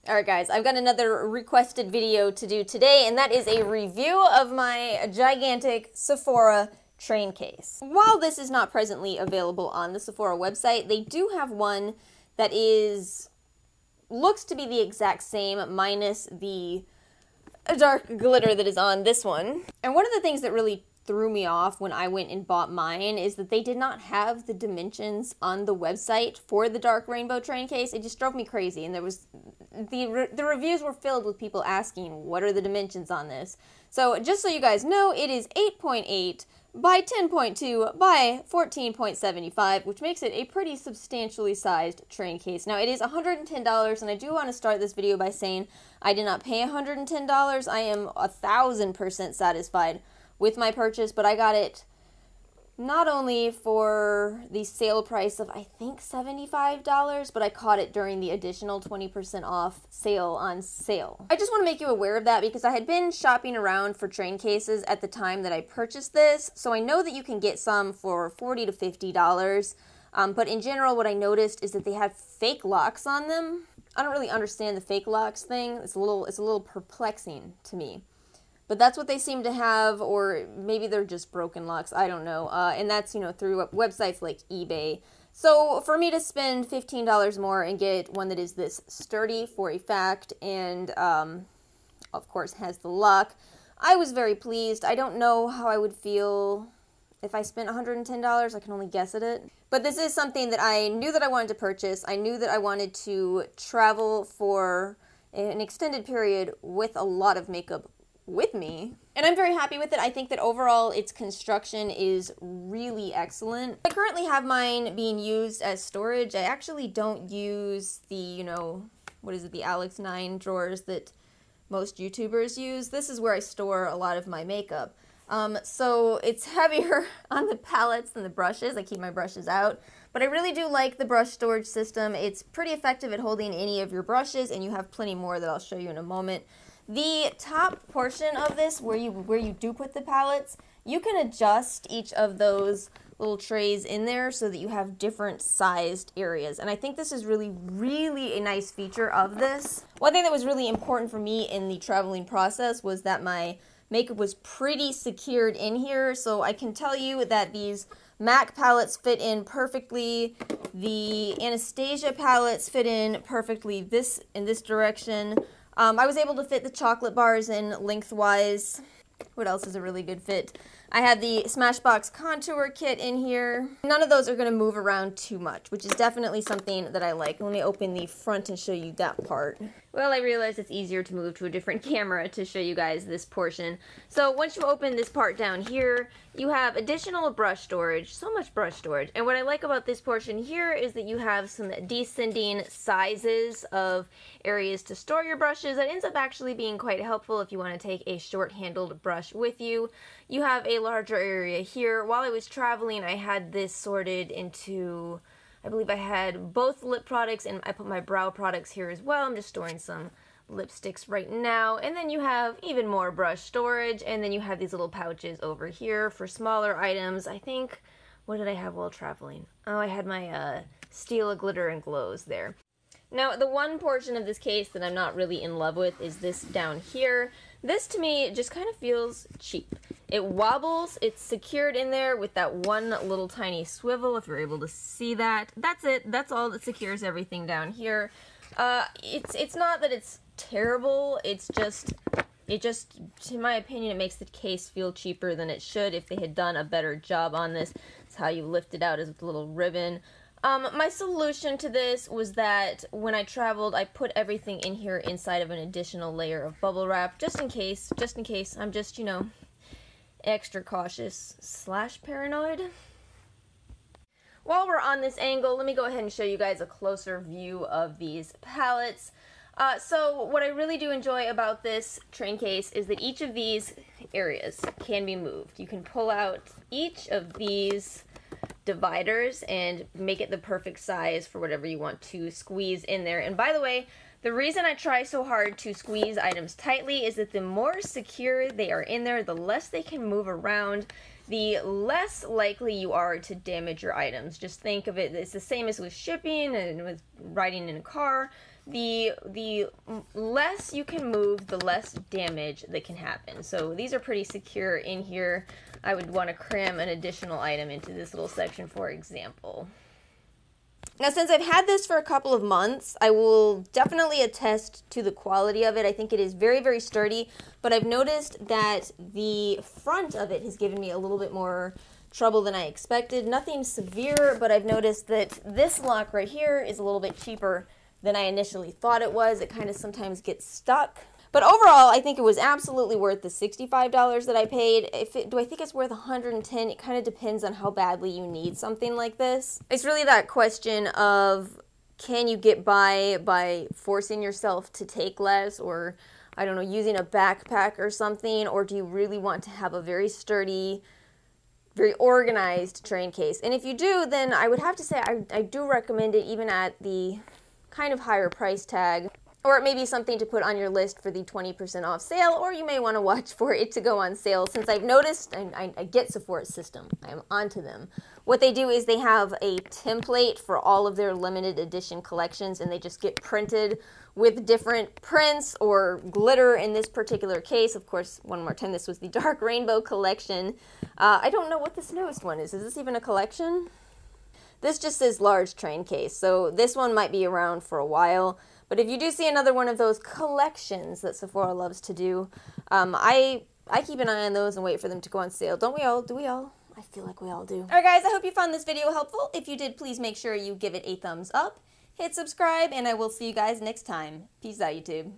Alright guys, I've got another requested video to do today, and that is a review of my gigantic Sephora train case. While this is not presently available on the Sephora website, they do have one that looks to be the exact same, minus the dark glitter that is on this one. And one of the things that really threw me off when I went and bought mine is that they did not have the dimensions on the website for the dark rainbow train case. It just drove me crazy, and the reviews were filled with people asking, what are the dimensions on this? So just so you guys know, it is 8.8 by 10.2 by 14.75, which makes it a pretty substantially sized train case. Now, it is $110, and I do want to start this video by saying I did not pay $110. I am 1,000% satisfied with my purchase, but I got it not only for the sale price of, I think, $75, but I caught it during the additional 20% off sale on sale. I just want to make you aware of that because I had been shopping around for train cases at the time that I purchased this, so I know that you can get some for $40 to $50, but in general what I noticed is that they have fake locks on them. I don't really understand the fake locks thing. It's a little perplexing to me. But that's what they seem to have, or maybe they're just broken locks, I don't know. And that's, through websites like eBay. So for me to spend $15 more and get one that is this sturdy for a fact and, of course, has the lock, I was very pleased. I don't know how I would feel if I spent $110. I can only guess at it. But this is something that I knew that I wanted to purchase. I knew that I wanted to travel for an extended period with a lot of makeup with me, and I'm very happy with it. I think that overall its construction is really excellent. I currently have mine being used as storage. I actually don't use the, the Alex 9 drawers that most YouTubers use. This is where I store a lot of my makeup. So it's heavier on the palettes than the brushes. I keep my brushes out. But I really do like the brush storage system. It's pretty effective at holding any of your brushes, and you have plenty more that I'll show you in a moment. The top portion of this, where you do put the palettes, you can adjust each of those little trays in there so that you have different sized areas. And I think this is really, really a nice feature of this. One thing that was really important for me in the traveling process was that my makeup was pretty secured in here. So I can tell you that these MAC palettes fit in perfectly. The Anastasia palettes fit in perfectly in this direction. I was able to fit the chocolate bars in lengthwise. What else is a really good fit? I had the Smashbox contour kit in here. None of those are going to move around too much, which is definitely something that I like. Let me open the front and show you that part. Well, I realized it's easier to move to a different camera to show you guys this portion. So once you open this part down here, you have additional brush storage, so much brush storage. And what I like about this portion here is that you have some descending sizes of areas to store your brushes. That ends up actually being quite helpful if you want to take a short-handled brush with you. You have a larger area here. While I was traveling, I had this sorted into, I believe I had both lip products, and I put my brow products here as well. I'm just storing some lipsticks right now. And then you have even more brush storage, and then you have these little pouches over here for smaller items. I think, what did I have while traveling? Oh, I had my Stila Glitter and Glows there. Now, the one portion of this case that I'm not really in love with is this down here. This, to me, just kind of feels cheap. It wobbles, it's secured in there with that one little tiny swivel, if you're able to see that. That's it, that's all that secures everything down here. It's not that it's terrible, it just, in my opinion, it makes the case feel cheaper than it should if they had done a better job on this. It's how you lift it out as a little ribbon. My solution to this was that when I traveled, I put everything in here inside of an additional layer of bubble wrap, just in case. I'm just, extra cautious / paranoid. While we're on this angle, let me go ahead and show you guys a closer view of these palettes. So what I really do enjoy about this train case is that each of these areas can be moved. You can pull out each of these dividers and make it the perfect size for whatever you want to squeeze in there. And by the way, the reason I try so hard to squeeze items tightly is that the more secure they are in there, the less they can move around, the less likely you are to damage your items. Just think of it, it's the same as with shipping and with riding in a car. the less you can move, the less damage that can happen. So these are pretty secure in here. I would want to cram an additional item into this little section, for example. Now, since I've had this for a couple of months, I will definitely attest to the quality of it. I think it is very, very sturdy, but I've noticed that the front of it has given me a little bit more trouble than I expected. Nothing severe, but I've noticed that this lock right here is a little bit cheaper than I initially thought it was. It kind of sometimes gets stuck. But overall, I think it was absolutely worth the $65 that I paid. Do I think it's worth $110? It kind of depends on how badly you need something like this. It's really that question of, can you get by forcing yourself to take less, or, I don't know, using a backpack or something, or do you really want to have a very sturdy, very organized train case? And if you do, then I would have to say I do recommend it, even at the kind of higher price tag. Or it may be something to put on your list for the 20% off sale, or you may want to watch for it to go on sale. Since I've noticed, I get Sephora's system. I'm onto them. What they do is they have a template for all of their limited edition collections, and they just get printed with different prints or glitter in this particular case. Of course, one more time, this was the Dark Rainbow collection. I don't know what this newest one is. Is this even a collection? This just says large train case, so this one might be around for a while. But if you do see another one of those collections that Sephora loves to do, I keep an eye on those and wait for them to go on sale. Don't we all? Do we all? I feel like we all do. Alright guys, I hope you found this video helpful. If you did, please make sure you give it a thumbs up, hit subscribe, and I will see you guys next time. Peace out, YouTube.